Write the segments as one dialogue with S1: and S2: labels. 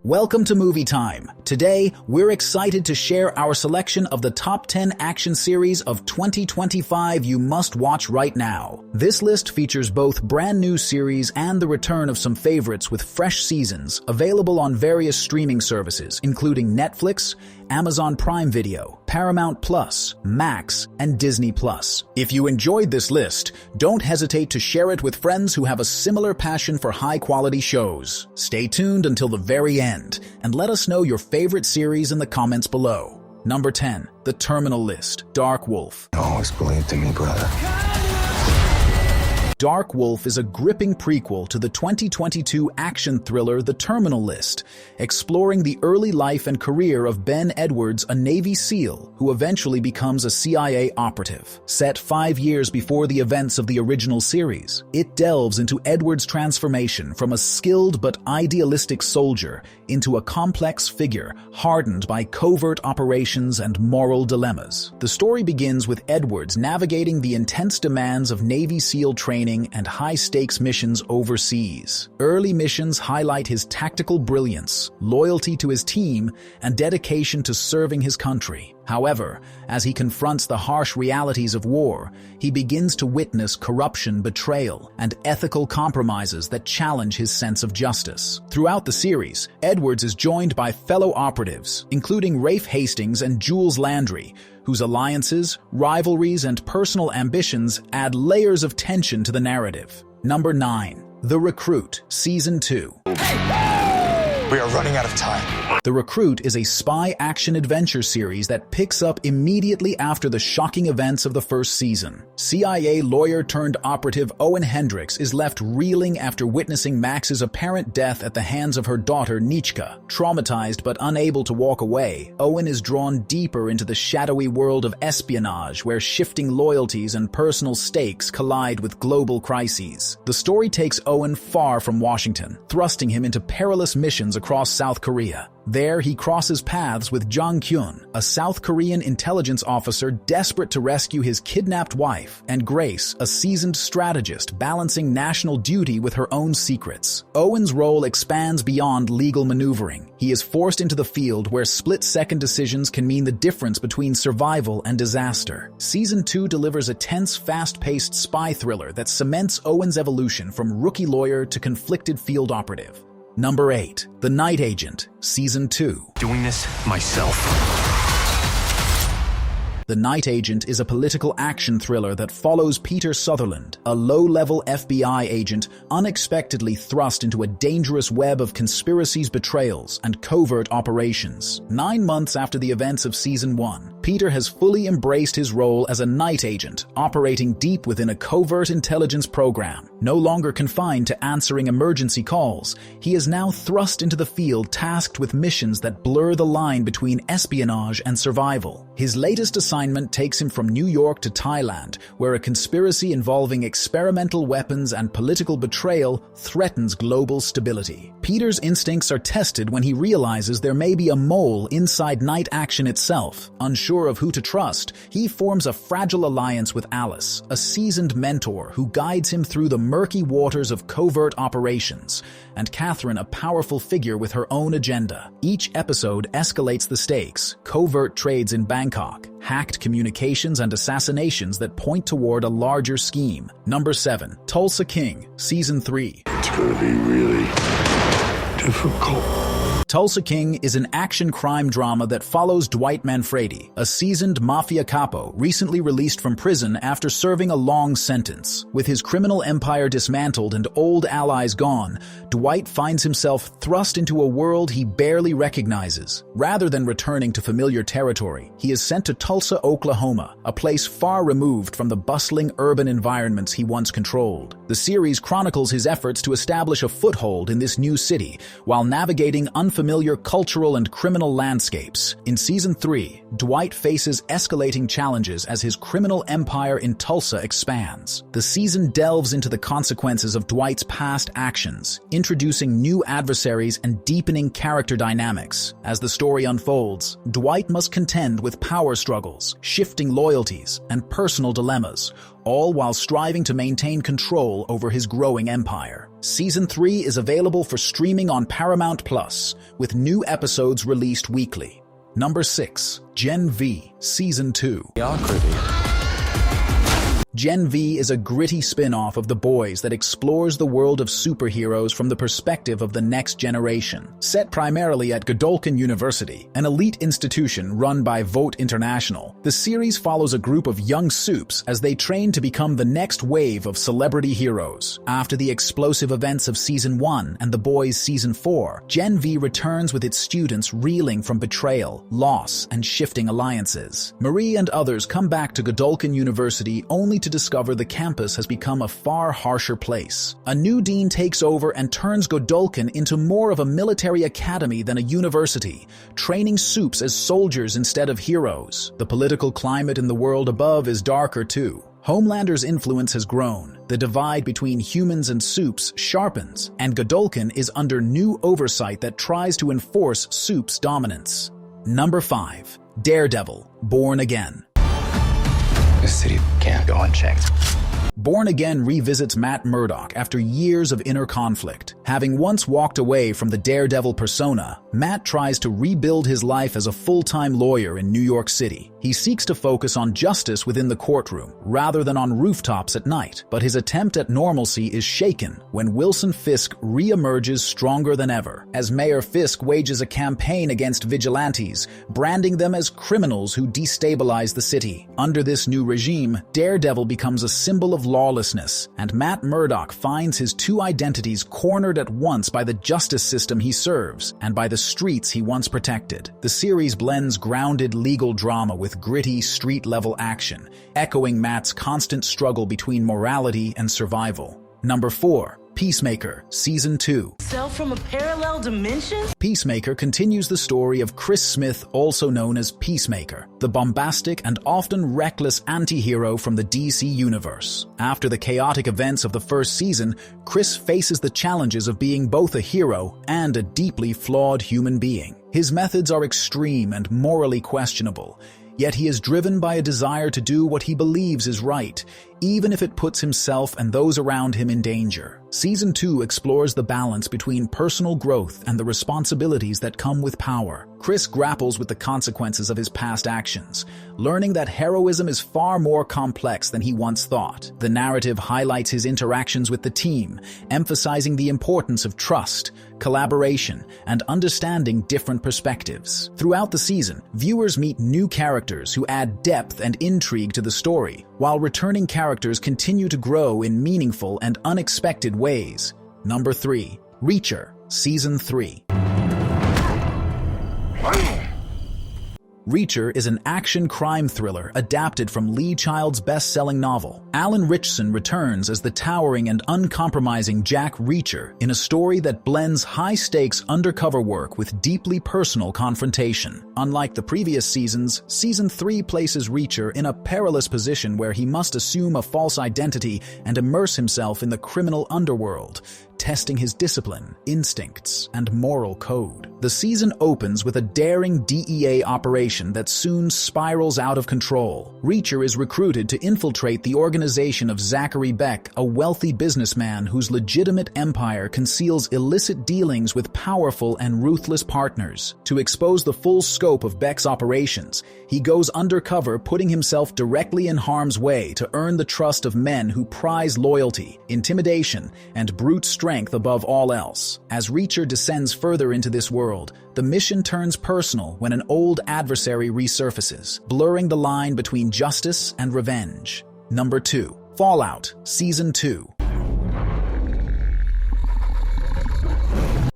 S1: Welcome to Movie Time. Today, we're excited to share our selection of the top 10 action series of 2025 you must watch right now. This list features both brand new series and the return of some favorites with fresh seasons, available on various streaming services, including Netflix, Amazon Prime Video, Paramount Plus, Max, and Disney Plus. If you enjoyed this list, don't hesitate to share it with friends who have a similar passion for high-quality shows. Stay tuned until the very end, and let us know your favorite series in the comments below. Number 10, The Terminal List, Dark Wolf.
S2: Always believed in me, brother.
S1: Dark Wolf is a gripping prequel to the 2022 action thriller The Terminal List, exploring the early life and career of Ben Edwards, a Navy SEAL who eventually becomes a CIA operative. Set 5 years before the events of the original series, it delves into Edwards' transformation from a skilled but idealistic soldier into a complex figure hardened by covert operations and moral dilemmas. The story begins with Edwards navigating the intense demands of Navy SEAL training and high-stakes missions overseas. Early missions highlight his tactical brilliance, loyalty to his team, and dedication to serving his country. However, as he confronts the harsh realities of war, he begins to witness corruption, betrayal, and ethical compromises that challenge his sense of justice. Throughout the series, Edwards is joined by fellow operatives, including Rafe Hastings and Jules Landry, whose alliances, rivalries, and personal ambitions add layers of tension to the narrative. Number 9, The Recruit, Season 2.
S2: We are running out of time.
S1: The Recruit is a spy action-adventure series that picks up immediately after the shocking events of the first season. CIA lawyer-turned-operative Owen Hendricks is left reeling after witnessing Max's apparent death at the hands of her daughter Nichka. Traumatized but unable to walk away, Owen is drawn deeper into the shadowy world of espionage where shifting loyalties and personal stakes collide with global crises. The story takes Owen far from Washington, thrusting him into perilous missions across South Korea. There, he crosses paths with Jang Kyun, a South Korean intelligence officer desperate to rescue his kidnapped wife, and Grace, a seasoned strategist balancing national duty with her own secrets. Owen's role expands beyond legal maneuvering. He is forced into the field where split-second decisions can mean the difference between survival and disaster. Season 2 delivers a tense, fast-paced spy thriller that cements Owen's evolution from rookie lawyer to conflicted field operative. Number 8, The Night Agent, Season 2.
S2: Doing this myself.
S1: The Night Agent is a political action thriller that follows Peter Sutherland, a low-level FBI agent unexpectedly thrust into a dangerous web of conspiracies, betrayals, and covert operations. 9 months after the events of Season 1, Peter has fully embraced his role as a night agent, operating deep within a covert intelligence program. No longer confined to answering emergency calls, he is now thrust into the field tasked with missions that blur the line between espionage and survival. His latest assignment takes him from New York to Thailand, where a conspiracy involving experimental weapons and political betrayal threatens global stability. Peter's instincts are tested when he realizes there may be a mole inside Night Action itself. Unsure of who to trust, he forms a fragile alliance with Alice, a seasoned mentor who guides him through the murky waters of covert operations, and Catherine, a powerful figure with her own agenda. Each episode escalates the stakes: covert trades in Bangkok, hacked communications, and assassinations that point toward a larger scheme. Number 7, Tulsa King, Season 3.
S2: It's gonna be really difficult.
S1: Tulsa King is an action crime drama that follows Dwight Manfredi, a seasoned mafia capo recently released from prison after serving a long sentence. With his criminal empire dismantled and old allies gone, Dwight finds himself thrust into a world he barely recognizes. Rather than returning to familiar territory, he is sent to Tulsa, Oklahoma, a place far removed from the bustling urban environments he once controlled. The series chronicles his efforts to establish a foothold in this new city while navigating unfamiliar unfamiliar cultural and criminal landscapes. In Season 3, Dwight faces escalating challenges as his criminal empire in Tulsa expands. The season delves into the consequences of Dwight's past actions, introducing new adversaries and deepening character dynamics. As the story unfolds, Dwight must contend with power struggles, shifting loyalties, and personal dilemmas, all while striving to maintain control over his growing empire. Season 3 is available for streaming on Paramount+, with new episodes released weekly. Number 6. Gen V, Season 2. Gen V is a gritty spin-off of The Boys that explores the world of superheroes from the perspective of the next generation. Set primarily at Godolphin University, an elite institution run by Vote International, the series follows a group of young supes as they train to become the next wave of celebrity heroes. After the explosive events of Season 1 and The Boys Season 4, Gen V returns with its students reeling from betrayal, loss, and shifting alliances. Marie and others come back to Godolphin University only to discover the campus has become a far harsher place. A new dean takes over and turns Godolphin into more of a military academy than a university, training supes as soldiers instead of heroes. The political climate in the world above is darker too. Homelander's influence has grown, the divide between humans and supes sharpens, and Godolphin is under new oversight that tries to enforce supes' dominance. Number 5. Daredevil, Born Again.
S3: The city can't go unchecked.
S1: Born Again revisits Matt Murdock after years of inner conflict. Having once walked away from the Daredevil persona, Matt tries to rebuild his life as a full-time lawyer in New York City. He seeks to focus on justice within the courtroom, rather than on rooftops at night. But his attempt at normalcy is shaken when Wilson Fisk re-emerges stronger than ever, as Mayor Fisk wages a campaign against vigilantes, branding them as criminals who destabilize the city. Under this new regime, Daredevil becomes a symbol of lawlessness, and Matt Murdock finds his two identities cornered at once by the justice system he serves and by the streets he once protected. The series blends grounded legal drama with gritty street-level action, echoing Matt's constant struggle between morality and survival. Number 4. Peacemaker, Season 2.
S4: Self from a parallel dimension?
S1: Peacemaker continues the story of Chris Smith, also known as Peacemaker, the bombastic and often reckless anti-hero from the DC universe. After the chaotic events of the first season, Chris faces the challenges of being both a hero and a deeply flawed human being. His methods are extreme and morally questionable, yet he is driven by a desire to do what he believes is right, even if it puts himself and those around him in danger. Season 2 explores the balance between personal growth and the responsibilities that come with power. Chris grapples with the consequences of his past actions, learning that heroism is far more complex than he once thought. The narrative highlights his interactions with the team, emphasizing the importance of trust, collaboration, and understanding different perspectives. Throughout the season, viewers meet new characters who add depth and intrigue to the story, while returning characters continue to grow in meaningful and unexpected ways. Number 3. Reacher, Season 3. Reacher is an action crime thriller adapted from Lee Child's best-selling novel. Alan Ritchson returns as the towering and uncompromising Jack Reacher in a story that blends high-stakes undercover work with deeply personal confrontation. Unlike the previous seasons, Season 3 places Reacher in a perilous position where he must assume a false identity and immerse himself in the criminal underworld, testing his discipline, instincts, and moral code. The season opens with a daring DEA operation that soon spirals out of control. Reacher is recruited to infiltrate the organization of Zachary Beck, a wealthy businessman whose legitimate empire conceals illicit dealings with powerful and ruthless partners. To expose the full scope of Beck's operations, he goes undercover, putting himself directly in harm's way to earn the trust of men who prize loyalty, intimidation, and brute strength above all else. As Reacher descends further into this world, the mission turns personal when an old adversary resurfaces, blurring the line between justice and revenge. Number 2. Fallout, Season 2.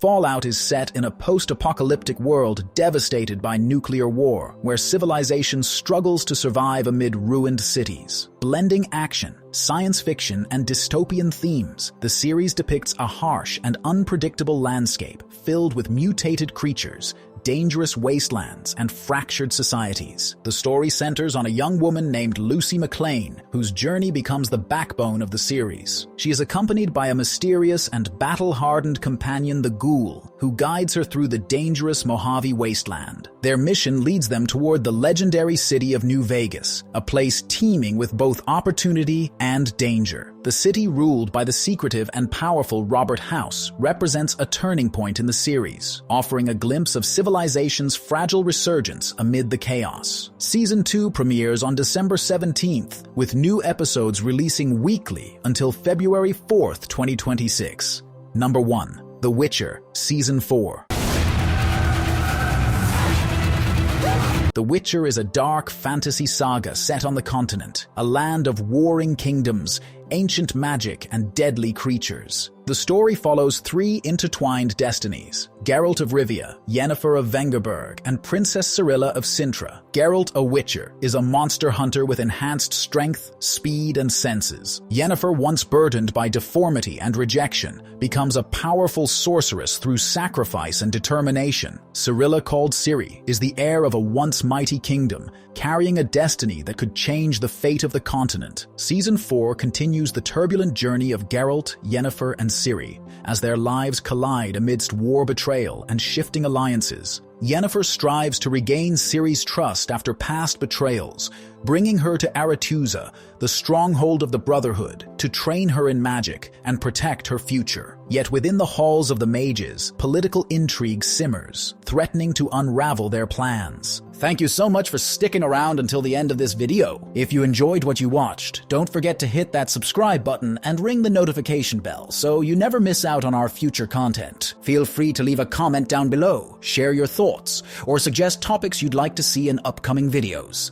S1: Fallout is set in a post-apocalyptic world devastated by nuclear war, where civilization struggles to survive amid ruined cities. Blending action, science fiction, and dystopian themes, the series depicts a harsh and unpredictable landscape filled with mutated creatures, dangerous wastelands, and fractured societies. The story centers on a young woman named Lucy McLean, whose journey becomes the backbone of the series. She is accompanied by a mysterious and battle-hardened companion, the Ghoul, who guides her through the dangerous Mojave wasteland. Their mission leads them toward the legendary city of New Vegas, a place teeming with both opportunity and danger. The city, ruled by the secretive and powerful Robert House, represents a turning point in the series, offering a glimpse of civilization's fragile resurgence amid the chaos. Season 2 premieres on December 17th, with new episodes releasing weekly until February 4th, 2026. Number 1. The Witcher, Season 4. The Witcher is a dark fantasy saga set on the continent, a land of warring kingdoms, ancient magic, and deadly creatures. The story follows 3 intertwined destinies: Geralt of Rivia, Yennefer of Vengerberg, and Princess Cirilla of Sintra. Geralt, a Witcher, is a monster hunter with enhanced strength, speed, and senses. Yennefer, once burdened by deformity and rejection, becomes a powerful sorceress through sacrifice and determination. Cirilla, called Ciri, is the heir of a once mighty kingdom, carrying a destiny that could change the fate of the continent. Season 4 continues the turbulent journey of Geralt, Yennefer, and Ciri as their lives collide amidst war, betrayal, and shifting alliances. Yennefer strives to regain Ciri's trust after past betrayals, bringing her to Aretuza, the stronghold of the Brotherhood, to train her in magic and protect her future. Yet within the halls of the mages, political intrigue simmers, threatening to unravel their plans. Thank you so much for sticking around until the end of this video. If you enjoyed what you watched, don't forget to hit that subscribe button and ring the notification bell so you never miss out on our future content. Feel free to leave a comment down below, share your thoughts, or suggest topics you'd like to see in upcoming videos.